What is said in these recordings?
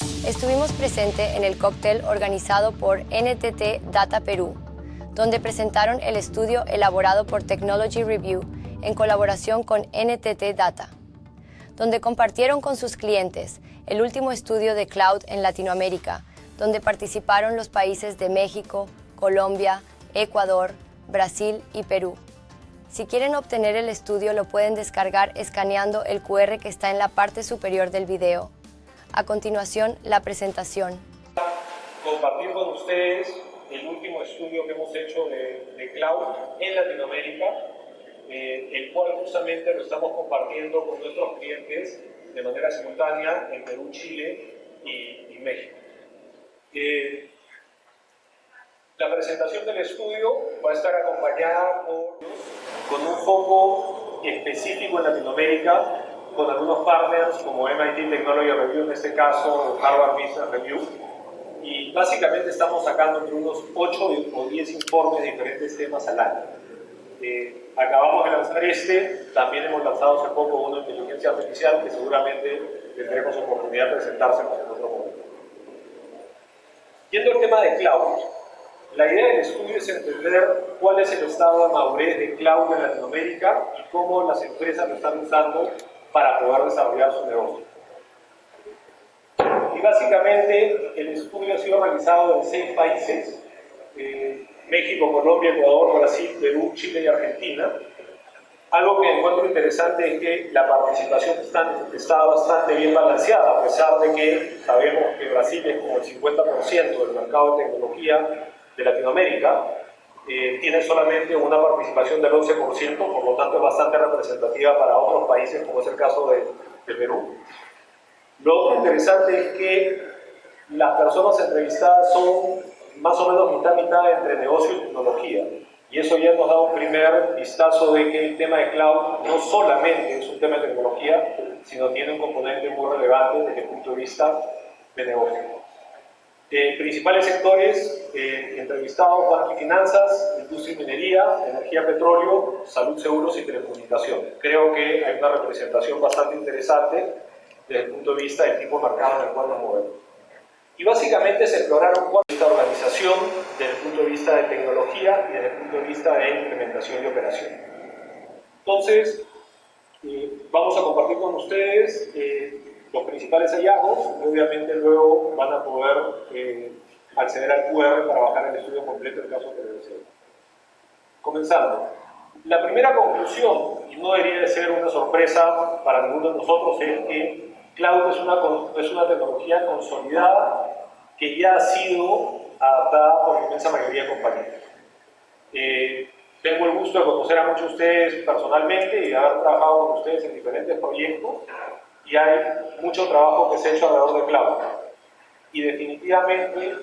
Estuvimos presentes en el cóctel organizado por NTT Data Perú, donde presentaron el estudio elaborado por Technology Review en colaboración con NTT Data, donde compartieron con sus clientes el último estudio de cloud en Latinoamérica, donde participaron los países de México, Colombia, Ecuador, Brasil y Perú. Si quieren obtener el estudio, lo pueden descargar escaneando el QR que está en la parte superior del video. A continuación, la presentación. Compartir con ustedes el último estudio que hemos hecho de cloud en Latinoamérica, el cual justamente lo estamos compartiendo con nuestros clientes de manera simultánea en Perú, Chile y México. La presentación del estudio va a estar acompañada con un foco específico en Latinoamérica, con algunos partners como MIT Technology Review, en este caso Harvard Business Review, y básicamente estamos sacando entre unos 8 o 10 informes de diferentes temas al año. Acabamos de lanzar también hemos lanzado hace poco uno de inteligencia artificial que seguramente tendremos oportunidad de presentárselos en otro momento. Yendo al tema de cloud, la idea del estudio es entender cuál es el estado de madurez de cloud en Latinoamérica y cómo las empresas lo están usando para poder desarrollar su negocio. Y básicamente el estudio ha sido realizado en 6 países, México, Colombia, Ecuador, Brasil, Perú, Chile y Argentina. Algo que encuentro interesante es que la participación está bastante bien balanceada, a pesar de que sabemos que Brasil es como el 50% del mercado de tecnología de Latinoamérica, tiene solamente una participación del 11%, por lo tanto es bastante representativa para otros países, como es el caso de Perú. Lo otro interesante es que las personas entrevistadas son más o menos mitad entre negocio y tecnología, y eso ya nos da un primer vistazo de que el tema de cloud no solamente es un tema de tecnología, sino tiene un componente muy relevante desde el punto de vista de negocio. Principales sectores entrevistados: banco y finanzas, industria y minería, energía, petróleo, salud, seguros y telecomunicaciones. Creo que hay una representación bastante interesante desde el punto de vista del tipo de mercado en el cual nos movemos. Y básicamente se exploraron cuál es esta organización desde el punto de vista de tecnología y desde el punto de vista de implementación y operación. Entonces, vamos a compartir con ustedes los principales hallazgos, y obviamente luego van a poder acceder al QR para bajar el estudio completo en caso que lo deseen. Comenzando. La primera conclusión, y no debería de ser una sorpresa para ninguno de nosotros, es que cloud es una tecnología consolidada que ya ha sido adaptada por la inmensa mayoría de compañías. Tengo el gusto de conocer a muchos de ustedes personalmente y de haber trabajado con ustedes en diferentes proyectos, y hay mucho trabajo que se ha hecho alrededor de cloud. Y definitivamente,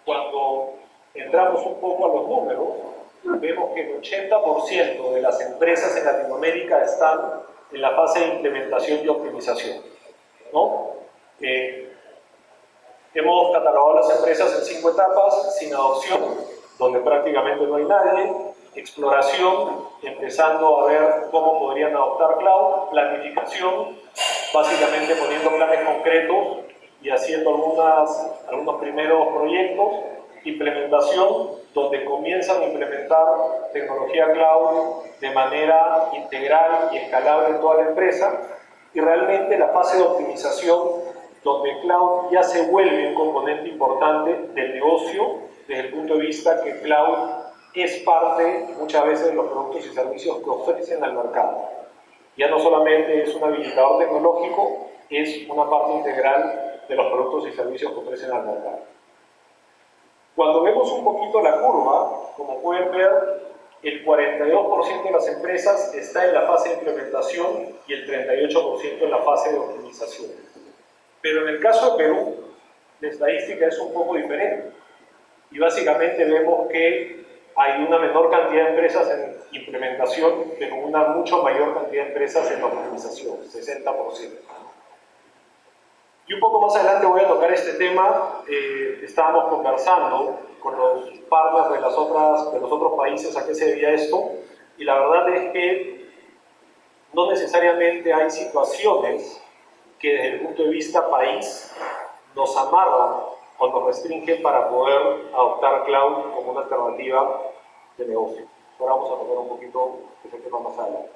cuando entramos un poco a los números, vemos que el 80% de las empresas en Latinoamérica están en la fase de implementación y optimización, ¿no? Hemos catalogado las empresas en 5 etapas: sin adopción, donde prácticamente no hay nadie; exploración, empezando a ver cómo podrían adoptar cloud; planificación, básicamente poniendo planes concretos y haciendo algunos primeros proyectos; implementación, donde comienzan a implementar tecnología cloud de manera integral y escalable en toda la empresa; y realmente la fase de optimización, donde cloud ya se vuelve un componente importante del negocio, desde el punto de vista que cloud es parte muchas veces de los productos y servicios que ofrecen al mercado. Ya no solamente es un habilitador tecnológico, es una parte integral de los productos y servicios que ofrecen al mercado. Cuando vemos un poquito la curva, como pueden ver, el 42% de las empresas está en la fase de implementación y el 38% en la fase de optimización. Pero en el caso de Perú, la estadística es un poco diferente. Y básicamente vemos que hay una menor cantidad de empresas en implementación, pero una mucho mayor cantidad de empresas en optimización, 60%. Y un poco más adelante voy a tocar este tema. Estábamos conversando con los partners de los otros países a qué se debía esto, y la verdad es que no necesariamente hay situaciones que desde el punto de vista país nos amarran o nos restringen para poder adoptar cloud como una alternativa de negocio. Ahora vamos a tocar un poquito ese tema más adelante.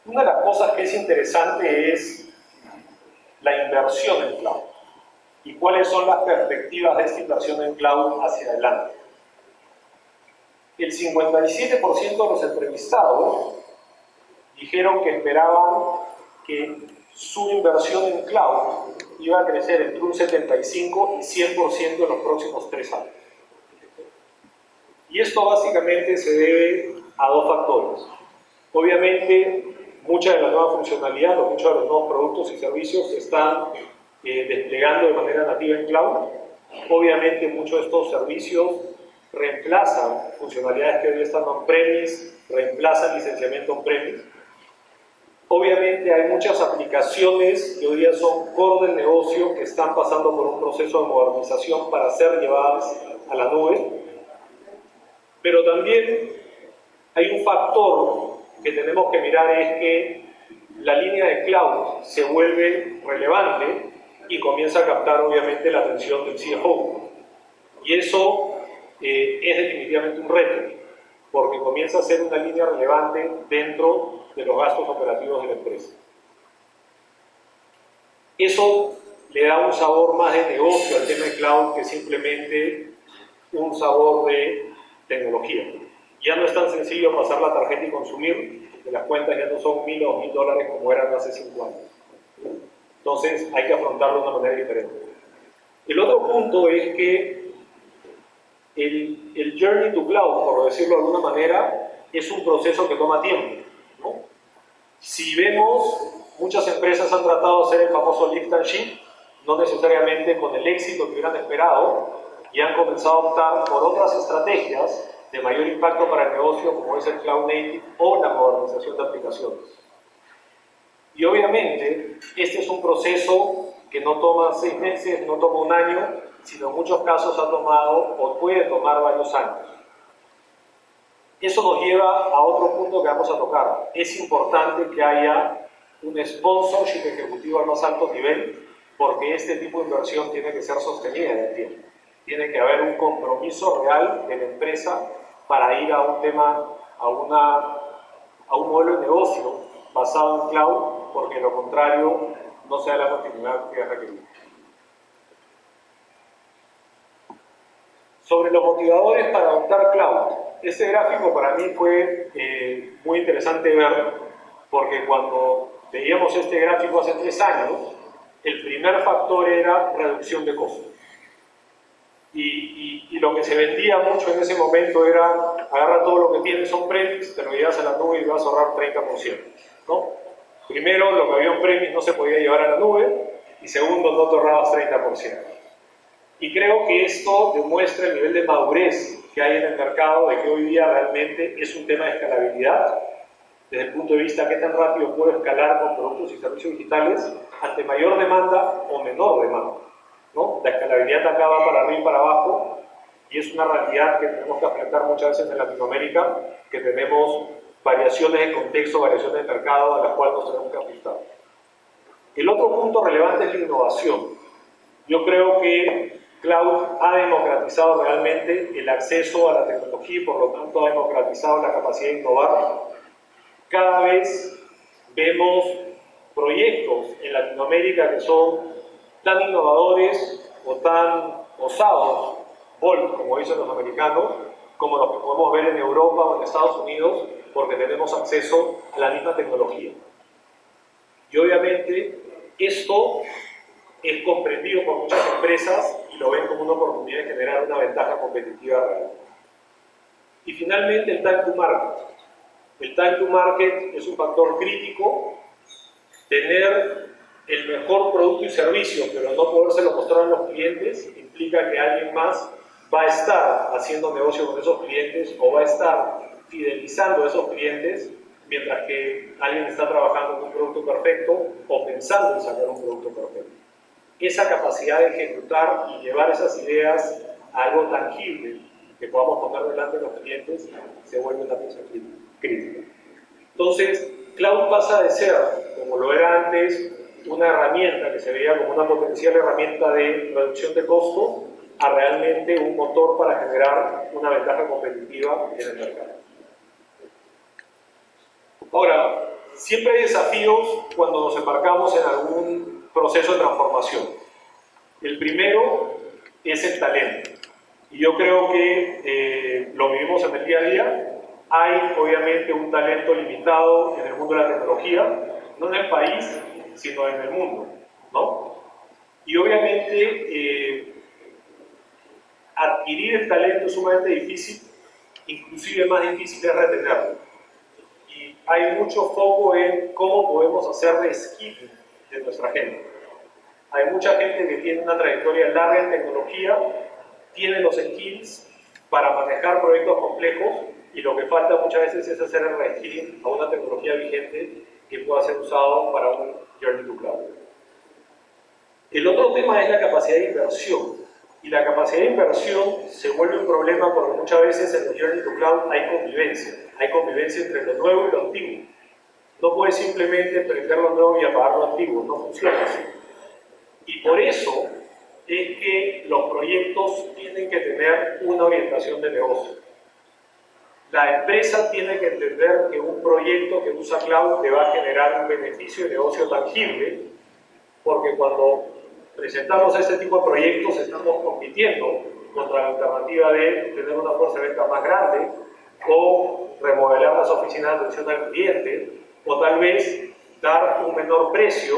Una de las cosas que es interesante es la inversión en cloud y cuáles son las perspectivas de esta inversión en cloud hacia adelante. El 57% de los entrevistados dijeron que esperaban que su inversión en cloud iba a crecer entre un 75 y 100% en los próximos 3 años. Y esto básicamente se debe a dos factores. Obviamente, muchas de las nuevas funcionalidades, muchos de los nuevos productos y servicios se están desplegando de manera nativa en cloud. Obviamente, muchos de estos servicios reemplazan funcionalidades que hoy están on-premise, reemplazan licenciamiento on-premise. Obviamente hay muchas aplicaciones que hoy día son core del negocio que están pasando por un proceso de modernización para ser llevadas a la nube. Pero también hay un factor que tenemos que mirar, es que la línea de cloud se vuelve relevante y comienza a captar obviamente la atención del CFO. Y eso es definitivamente un reto, porque comienza a ser una línea relevante dentro de los gastos operativos de la empresa. Eso le da un sabor más de negocio al tema de cloud que simplemente un sabor de tecnología. Ya no es tan sencillo pasar la tarjeta y consumir, que las cuentas ya no son $1.000 o $1.000 como eran hace 5 años. Entonces hay que afrontarlo de una manera diferente. El otro punto es que el journey to cloud, por decirlo de alguna manera, es un proceso que toma tiempo, ¿no? Si vemos, muchas empresas han tratado de hacer el famoso lift and shift, no necesariamente con el éxito que hubieran esperado, y han comenzado a optar por otras estrategias de mayor impacto para el negocio, como es el cloud native o la modernización de aplicaciones. Y obviamente, este es un proceso que no toma 6 meses, no toma 1 año, sino en muchos casos ha tomado o puede tomar varios años. Eso nos lleva a otro punto que vamos a tocar. Es importante que haya un sponsorship ejecutivo al más alto nivel, porque este tipo de inversión tiene que ser sostenida en el tiempo. Tiene que haber un compromiso real de la empresa para ir a un tema, a un modelo de negocio basado en cloud, porque de lo contrario no se da la continuidad que es requerida. Sobre los motivadores para adoptar cloud, este gráfico para mí fue muy interesante ver, porque cuando veíamos este gráfico hace 3 años, el primer factor era reducción de costos. Y lo que se vendía mucho en ese momento era: agarra todo lo que tienes on-premise, te lo llevas a la nube y vas a ahorrar 30%, ¿no? Primero, lo que había on-premise no se podía llevar a la nube, y segundo, no te ahorrabas 30%. Y creo que esto demuestra el nivel de madurez que hay en el mercado, de que hoy día realmente es un tema de escalabilidad, desde el punto de vista de qué tan rápido puedo escalar con productos y servicios digitales ante mayor demanda o menor demanda, ¿no? La escalabilidad acá va para arriba y para abajo, y es una realidad que tenemos que afrontar muchas veces en Latinoamérica, que tenemos variaciones de contexto, variaciones de mercado a las cuales nos tenemos que ajustar. El otro punto relevante es la innovación. Yo creo que cloud ha democratizado realmente el acceso a la tecnología y por lo tanto ha democratizado la capacidad de innovar. Cada vez vemos proyectos en Latinoamérica que son tan innovadores o tan osados, bold, como dicen los americanos, como los que podemos ver en Europa o en Estados Unidos, porque tenemos acceso a la misma tecnología. Y obviamente esto es comprendido por muchas empresas y lo ven como una oportunidad de generar una ventaja competitiva real. Y finalmente, el time to market. El time to market es un factor crítico. Tener el mejor producto y servicio, pero no podérselo mostrar a los clientes, implica que alguien más va a estar haciendo negocio con esos clientes o va a estar fidelizando a esos clientes, mientras que alguien está trabajando en un producto perfecto o pensando en sacar un producto perfecto. Esa capacidad de ejecutar y llevar esas ideas a algo tangible que podamos poner delante de los clientes se vuelve una pieza crítica. Entonces, cloud pasa de ser, como lo era antes, una herramienta que se veía como una potencial herramienta de reducción de costos, a realmente un motor para generar una ventaja competitiva en el mercado. Ahora, siempre hay desafíos cuando nos embarcamos en algún proceso de transformación. El primero es el talento. Y yo creo que lo vivimos en el día a día. Hay obviamente un talento limitado en el mundo de la tecnología, no en el país, sino en el mundo, ¿no? Y obviamente adquirir el talento es sumamente difícil, inclusive más difícil es retenerlo. Y hay mucho foco en cómo podemos hacer reskilling de nuestra gente. Hay mucha gente que tiene una trayectoria larga en tecnología, tiene los skills para manejar proyectos complejos, y lo que falta muchas veces es hacer el reskilling a una tecnología vigente que pueda ser usado para un Journey to Cloud. El otro tema es la capacidad de inversión. Y la capacidad de inversión se vuelve un problema porque muchas veces en los Journey to Cloud hay convivencia. Hay convivencia entre lo nuevo y lo antiguo. No puedes simplemente prender lo nuevo y apagar lo antiguo. No funciona así. Y por eso es que los proyectos tienen que tener una orientación de negocio. La empresa tiene que entender que un proyecto que usa cloud te va a generar un beneficio de negocio tangible, porque cuando presentamos este tipo de proyectos estamos compitiendo contra la alternativa de tener una fuerza de venta más grande, o remodelar las oficinas de atención al cliente, o tal vez dar un menor precio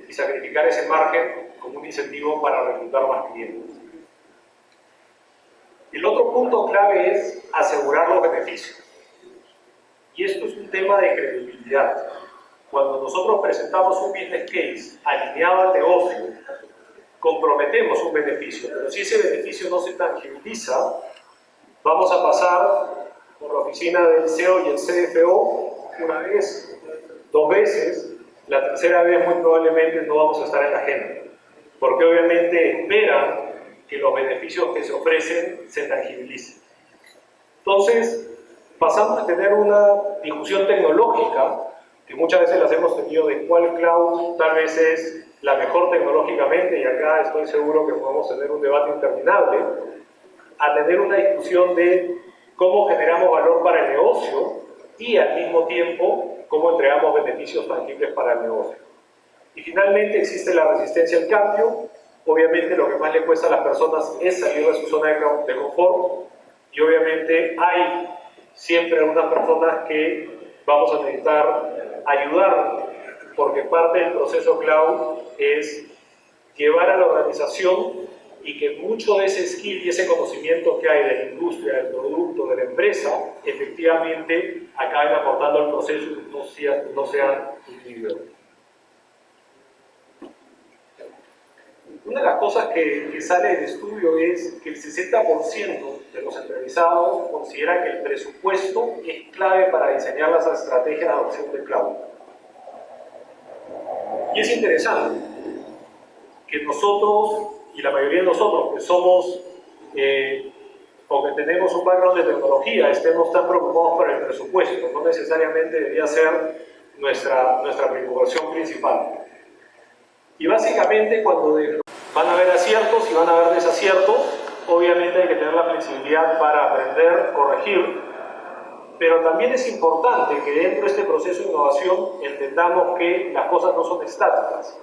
y sacrificar ese margen como un incentivo para reclutar más clientes. El otro punto clave es asegurar los beneficios. Y esto es un tema de credibilidad. Cuando nosotros presentamos un business case alineado al negocio, comprometemos un beneficio, pero si ese beneficio no se tangibiliza, vamos a pasar por la oficina del CEO y el CFO una vez, dos veces, la tercera vez muy probablemente no vamos a estar en la agenda, porque obviamente esperan que los beneficios que se ofrecen se tangibilicen. Entonces, pasamos a tener una discusión tecnológica, que muchas veces las hemos tenido de cuál cloud tal vez es la mejor tecnológicamente, y acá estoy seguro que podemos tener un debate interminable, a tener una discusión de cómo generamos valor para el negocio y al mismo tiempo cómo entregamos beneficios tangibles para el negocio. Y finalmente existe la resistencia al cambio. Obviamente lo que más le cuesta a las personas es salir de su zona de confort, y obviamente hay siempre algunas personas que vamos a necesitar ayudar, porque parte del proceso cloud es llevar a la organización y que mucho de ese skill y ese conocimiento que hay de la industria, del producto, de la empresa, efectivamente acaben aportando al proceso y no sean individuales. Una de las cosas que sale del estudio es que el 60% de los entrevistados considera que el presupuesto es clave para diseñar las estrategias de adopción de cloud. Y es interesante que nosotros, y la mayoría de nosotros que somos o que tenemos un background de tecnología, estemos tan preocupados por el presupuesto. No necesariamente debería ser nuestra preocupación principal. Y básicamente cuando van a haber aciertos y van a haber desaciertos, obviamente hay que tener la flexibilidad para aprender, corregir, pero también es importante que dentro de este proceso de innovación entendamos que las cosas no son estáticas.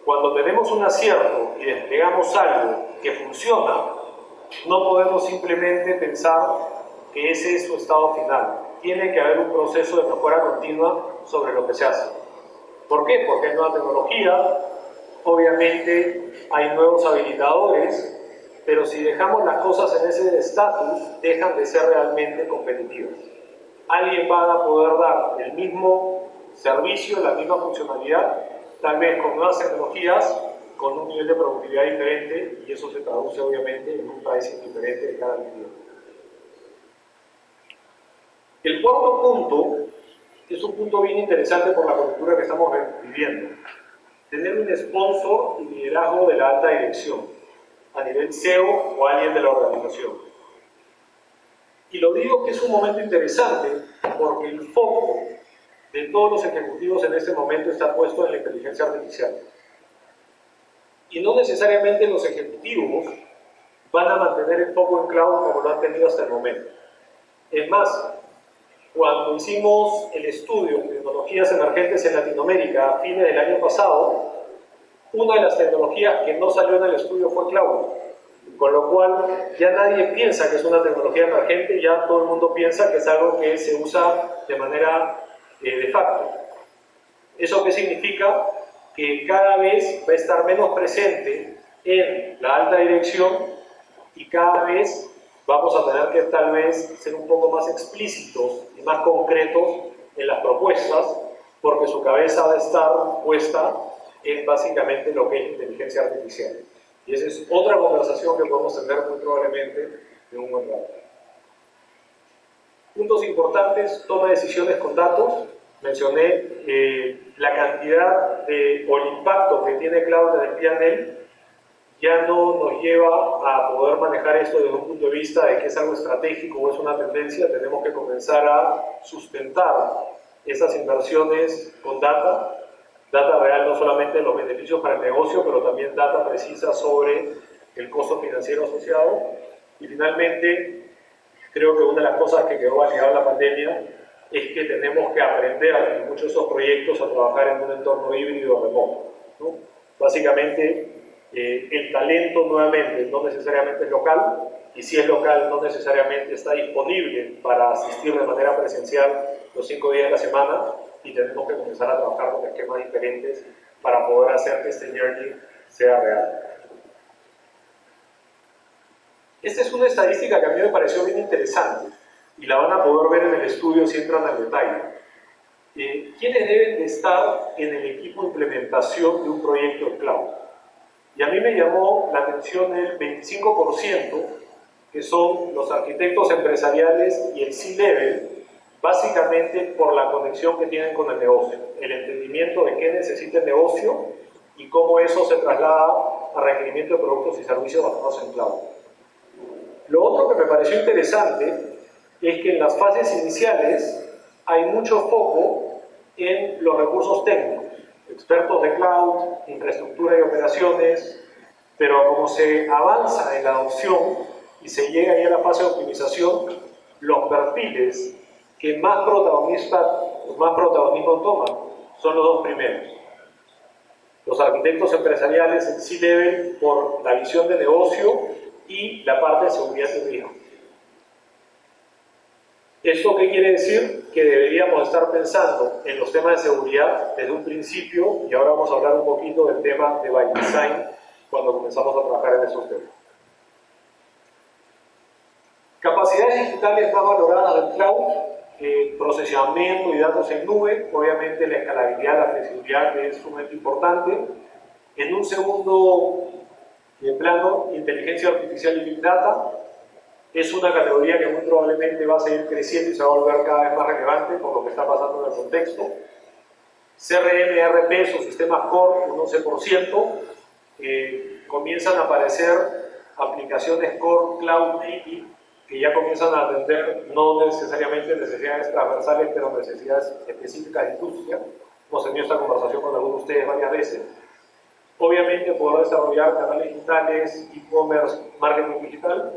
Cuando tenemos un acierto y desplegamos algo que funciona, no podemos simplemente pensar que ese es su estado final. Tiene que haber un proceso de mejora continua sobre lo que se hace. ¿Por qué? Porque hay nueva tecnología, obviamente hay nuevos habilitadores, pero si dejamos las cosas en ese estatus, dejan de ser realmente competitivas. Alguien va a poder dar el mismo servicio, la misma funcionalidad, tal vez con nuevas tecnologías, con un nivel de productividad diferente, y eso se traduce obviamente en un pricing diferente de cada cliente. El cuarto punto es un punto bien interesante por la coyuntura que estamos viviendo. Tener un sponsor y liderazgo de la alta dirección, a nivel CEO o alguien de la organización. Y lo digo que es un momento interesante porque el foco de todos los ejecutivos en este momento está puesto en la inteligencia artificial. Y no necesariamente los ejecutivos van a mantener el foco en cloud como lo han tenido hasta el momento. Es más, cuando hicimos el estudio de tecnologías emergentes en Latinoamérica a fines del año pasado, una de las tecnologías que no salió en el estudio fue cloud, con lo cual ya nadie piensa que es una tecnología emergente, ya todo el mundo piensa que es algo que se usa de manera de facto. ¿Eso qué significa? Que cada vez va a estar menos presente en la alta dirección y cada vez vamos a tener que tal vez ser un poco más explícitos y más concretos en las propuestas, porque su cabeza va a estar puesta en básicamente lo que es inteligencia artificial. Y esa es otra conversación que podemos tener muy probablemente en un buen rato. Puntos importantes: toma de decisiones con datos. Mencioné la cantidad o el impacto que tiene cloud en el P&L. Ya no nos lleva a poder manejar esto desde un punto de vista de que es algo estratégico o es una tendencia. Tenemos que comenzar a sustentar esas inversiones con data real, no solamente los beneficios para el negocio, pero también data precisa sobre el costo financiero asociado. Y finalmente, creo que una de las cosas que quedó validada la pandemia es que tenemos que aprender en muchos de esos proyectos a trabajar en un entorno híbrido remoto, ¿no? Básicamente, el talento nuevamente no necesariamente es local, y si es local no necesariamente está disponible para asistir de manera presencial los 5 días de la semana, y tenemos que comenzar a trabajar con esquemas diferentes para poder hacer que este journey sea real. Esta es una estadística que a mí me pareció bien interesante y la van a poder ver en el estudio si entran al detalle. ¿Quiénes deben de estar en el equipo de implementación de un proyecto de cloud? Y a mí me llamó la atención el 25%, que son los arquitectos empresariales y el C-Level, básicamente por la conexión que tienen con el negocio, el entendimiento de qué necesita el negocio y cómo eso se traslada a requerimiento de productos y servicios basados en cloud. Lo otro que me pareció interesante es que en las fases iniciales hay mucho foco en los recursos técnicos, expertos de cloud, infraestructura y operaciones, pero como se avanza en la adopción y se llega ahí a la fase de optimización, los perfiles que más protagonismo toman son los dos primeros. Los arquitectos empresariales en C-Level por la visión de negocio y la parte de seguridad y riesgo. ¿Esto qué quiere decir? Que deberíamos estar pensando en los temas de seguridad desde un principio, y ahora vamos a hablar un poquito del tema de by design cuando comenzamos a trabajar en esos temas. Capacidades digitales más valoradas del cloud: procesamiento y datos en nube, obviamente la escalabilidad, la flexibilidad, que es sumamente importante. En un segundo plano, inteligencia artificial y Big Data. Es una categoría que muy probablemente va a seguir creciendo y se va a volver cada vez más relevante por lo que está pasando en el contexto. CRM, ERP, sus sistemas core, un 11%. Comienzan a aparecer aplicaciones core cloud native que ya comienzan a atender no necesariamente necesidades transversales, pero necesidades específicas de industria. Hemos tenido esta conversación con algunos de ustedes varias veces. Obviamente poder desarrollar canales digitales, e-commerce, marketing digital.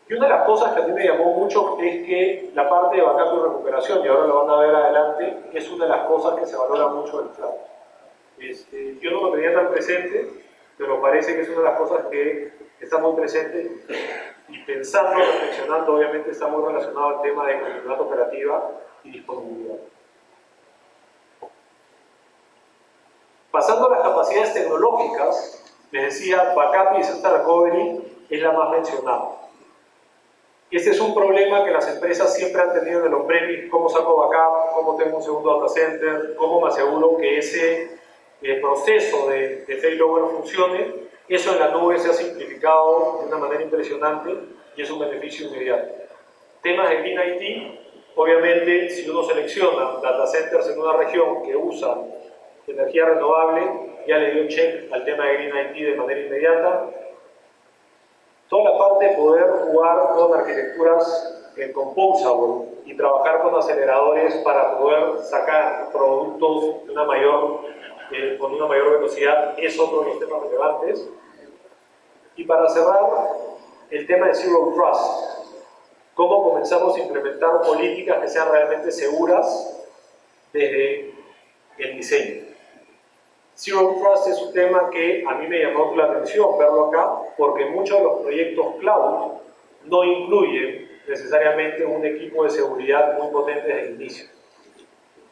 Y una de las cosas que a mí me llamó mucho es que la parte de backup y recuperación, y ahora lo van a ver adelante, es una de las cosas que se valora mucho del cloud. Yo no lo tenía tan presente, pero parece que es una de las cosas que está muy presente, y pensando, reflexionando, obviamente está muy relacionado al tema de continuidad operativa y disponibilidad. Pasando a las capacidades tecnológicas, les decía, backup y disaster recovery es la más mencionada. Este es un problema que las empresas siempre han tenido en el on-premise: cómo saco backup, cómo tengo un segundo data center, cómo me aseguro que ese proceso de failover funcione. Eso en la nube se ha simplificado de una manera impresionante y es un beneficio inmediato. Temas de Green IT, obviamente si uno selecciona data centers en una región que usan energía renovable, ya le dio check al tema de Green IT de manera inmediata. Toda la parte de poder jugar con arquitecturas composable y trabajar con aceleradores para poder sacar productos de con una mayor velocidad es otro de los temas relevantes. Y para cerrar, el tema de Zero Trust. Cómo comenzamos a implementar políticas que sean realmente seguras desde el diseño. Zero Trust es un tema que a mí me llamó la atención verlo acá, porque muchos de los proyectos cloud no incluyen necesariamente un equipo de seguridad muy potente desde el inicio.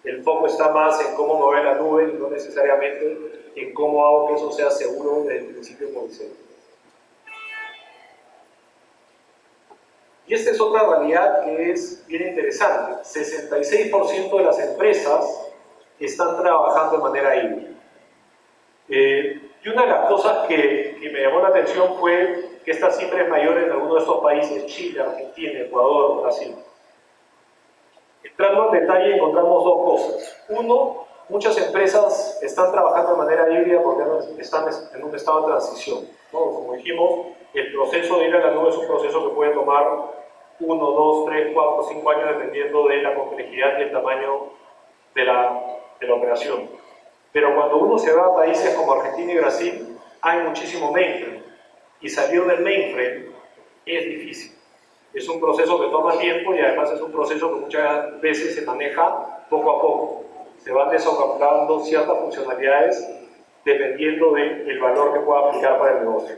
El foco está más en cómo mover la nube y no necesariamente en cómo hago que eso sea seguro desde el principio como diseño. Y esta es otra realidad que es bien interesante. 66% de las empresas están trabajando de manera híbrida. Y una de las cosas que me llamó la atención fue que esta cifra es mayor en algunos de estos países: Chile, Argentina, Ecuador, Brasil. Entrando en detalle encontramos dos cosas. Uno, muchas empresas están trabajando de manera híbrida porque están en un estado de transición, ¿no? Como dijimos, el proceso de ir a la nube es un proceso que puede tomar 1, 2, 3, 4, 5 años dependiendo de la complejidad y el tamaño de la operación. Pero cuando uno se va a países como Argentina y Brasil, hay muchísimo mainframe. Y salir del mainframe es difícil. Es un proceso que toma tiempo y además es un proceso que muchas veces se maneja poco a poco. Se van desocupada ciertas funcionalidades dependiendo del valor que pueda aplicar para el negocio.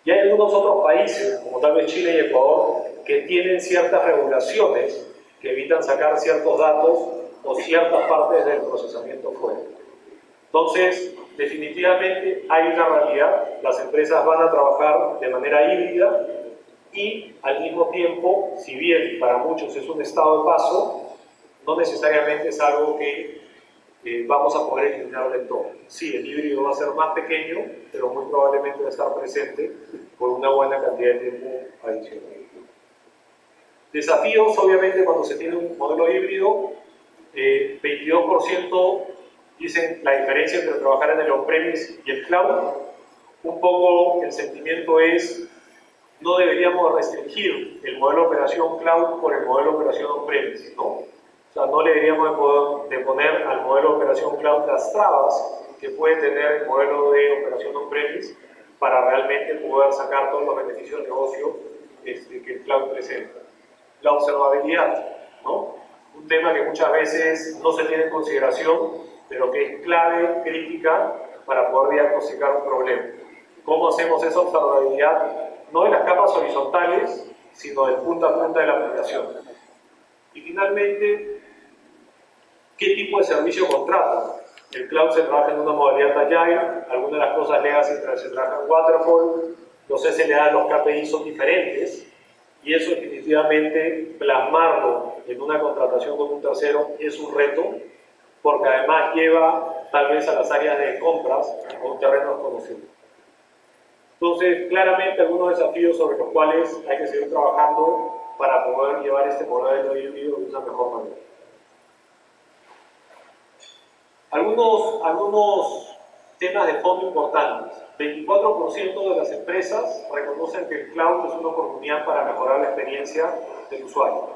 Y hay algunos otros países, como tal vez Chile y Ecuador, que tienen ciertas regulaciones que evitan sacar ciertos datos o ciertas partes del procesamiento fuera. Entonces, definitivamente hay una realidad. Las empresas van a trabajar de manera híbrida y al mismo tiempo, si bien para muchos es un estado de paso, no necesariamente es algo que vamos a poder eliminar del todo. Sí, el híbrido va a ser más pequeño, pero muy probablemente va a estar presente por una buena cantidad de tiempo adicional. Desafíos, obviamente, cuando se tiene un modelo híbrido, 22% dicen la diferencia entre trabajar en el on-premise y el cloud. Un poco el sentimiento es: no deberíamos restringir el modelo de operación cloud por el modelo de operación on-premise, ¿no? O sea, no le deberíamos de poner al modelo de operación cloud las trabas que puede tener el modelo de operación on-premise para realmente poder sacar todos los beneficios de negocio que el cloud presenta. La observabilidad, ¿no? Un tema que muchas veces no se tiene en consideración, pero que es clave, crítica, para poder diagnosticar un problema. ¿Cómo hacemos esa observabilidad? No de las capas horizontales, sino de punta a punta de la aplicación. Y finalmente, ¿qué tipo de servicio contrata? El cloud se trabaja en una modalidad agile, algunas de las cosas legacy se trabajan en waterfall, los SLA, los KPI son diferentes, y eso definitivamente plasmarlo en una contratación con un tercero es un reto, porque además lleva tal vez a las áreas de compras a un terreno desconocido. Entonces, claramente algunos desafíos sobre los cuales hay que seguir trabajando para poder llevar este modelo híbrido de una mejor manera. Algunos temas de fondo importantes. 24% de las empresas reconocen que el cloud es una oportunidad para mejorar la experiencia del usuario.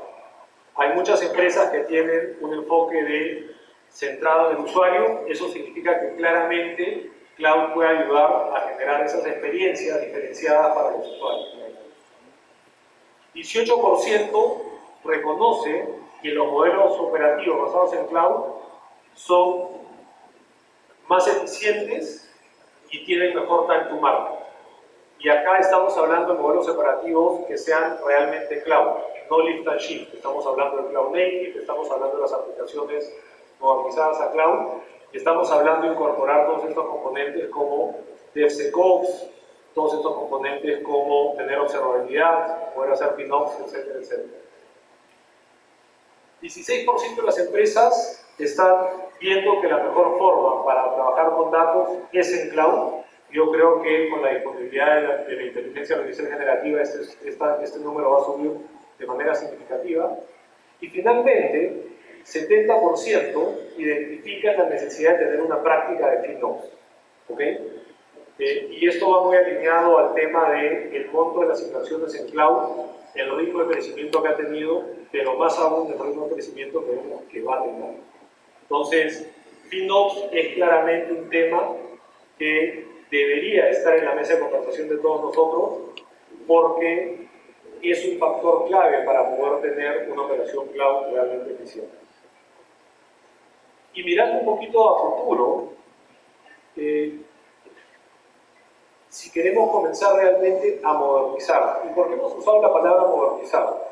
Hay muchas empresas que tienen un enfoque centrado en el usuario. Eso significa que claramente cloud puede ayudar a generar esas experiencias diferenciadas para los usuarios. 18% reconoce que los modelos operativos basados en cloud son más eficientes y tienen mejor time to market. Y acá estamos hablando de modelos operativos que sean realmente cloud, no lift and shift. Estamos hablando de cloud native, estamos hablando de las aplicaciones modernizadas a cloud, estamos hablando de incorporar todos estos componentes como DevSecOps, todos estos componentes como tener observabilidad, poder hacer FinOps, etcétera, etcétera. 16% de las empresas están viendo que la mejor forma para trabajar con datos es en cloud. Yo creo que con la disponibilidad de la inteligencia artificial generativa este número va a subir de manera significativa. Y finalmente, 70% identifican la necesidad de tener una práctica de FinOps. ¿Okay? Y esto va muy alineado al tema del monto de las inversiones en cloud, el ritmo de crecimiento que ha tenido, pero más aún el ritmo de crecimiento que vemos que va a tener. Entonces, FinOps es claramente un tema que debería estar en la mesa de conversación de todos nosotros porque es un factor clave para poder tener una operación cloud realmente eficiente. Y mirando un poquito a futuro, si queremos comenzar realmente a modernizar, ¿y por qué hemos usado la palabra modernizar?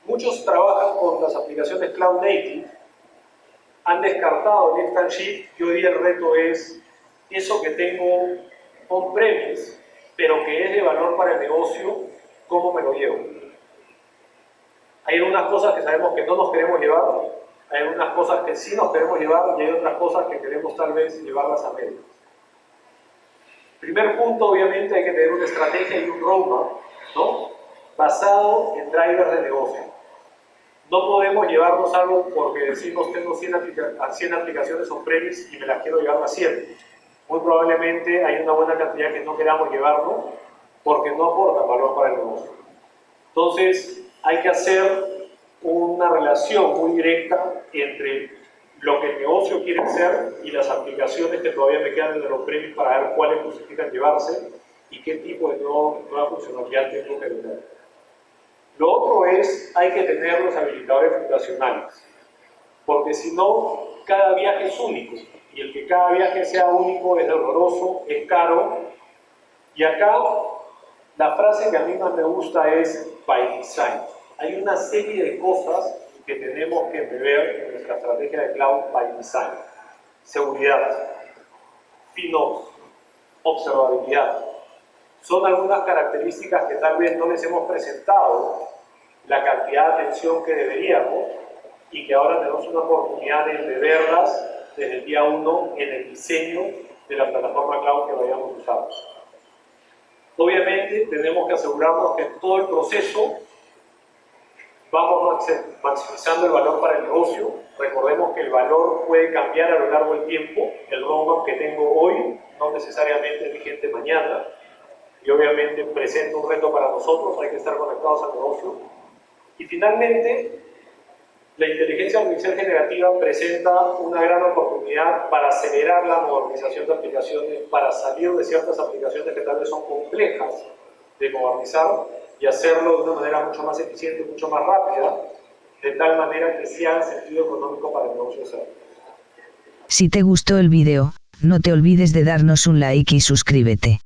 Muchos trabajan con las aplicaciones Cloud Native, han descartado el Instant Shift y hoy día el reto es eso que tengo on-premise, pero que es de valor para el negocio, ¿cómo me lo llevo? Hay algunas cosas que sabemos que no nos queremos llevar, hay algunas cosas que sí nos queremos llevar y hay otras cosas que queremos tal vez llevarlas a medias. Primer punto, obviamente, hay que tener una estrategia y un roadmap, ¿no? Basado en drivers de negocio. No podemos llevarnos algo porque decimos tengo 100 aplicaciones on-premise y me las quiero llevar a 100. Muy probablemente hay una buena cantidad que no queramos llevarnos porque no aportan valor para el negocio. Entonces, hay que hacer una relación muy directa entre lo que el negocio quiere hacer y las aplicaciones que todavía me quedan en el on-premise para ver cuáles justifican llevarse y qué tipo de nueva funcionalidad tengo que tener. Lo otro es, hay que tener los habilitadores fundacionales, porque si no, cada viaje es único, y el que cada viaje sea único es doloroso, es caro, y acá la frase que a mí más me gusta es by design. Hay una serie de cosas que tenemos que prever en nuestra estrategia de cloud by design. Seguridad, FinOps, observabilidad. Son algunas características que tal vez no les hemos presentado la cantidad de atención que deberíamos y que ahora tenemos una oportunidad de verlas desde el día 1 en el diseño de la plataforma cloud que vayamos a usar. Obviamente tenemos que asegurarnos que en todo el proceso vamos maximizando el valor para el negocio. Recordemos que el valor puede cambiar a lo largo del tiempo. El roadmap que tengo hoy no necesariamente es vigente mañana. Y obviamente presenta un reto para nosotros, hay que estar conectados al negocio. Y finalmente, la inteligencia artificial generativa presenta una gran oportunidad para acelerar la modernización de aplicaciones, para salir de ciertas aplicaciones que tal vez son complejas de modernizar y hacerlo de una manera mucho más eficiente, mucho más rápida, de tal manera que sea sentido económico para el negocio hacerlo. Si te gustó el vídeo, no te olvides de darnos un like y suscríbete.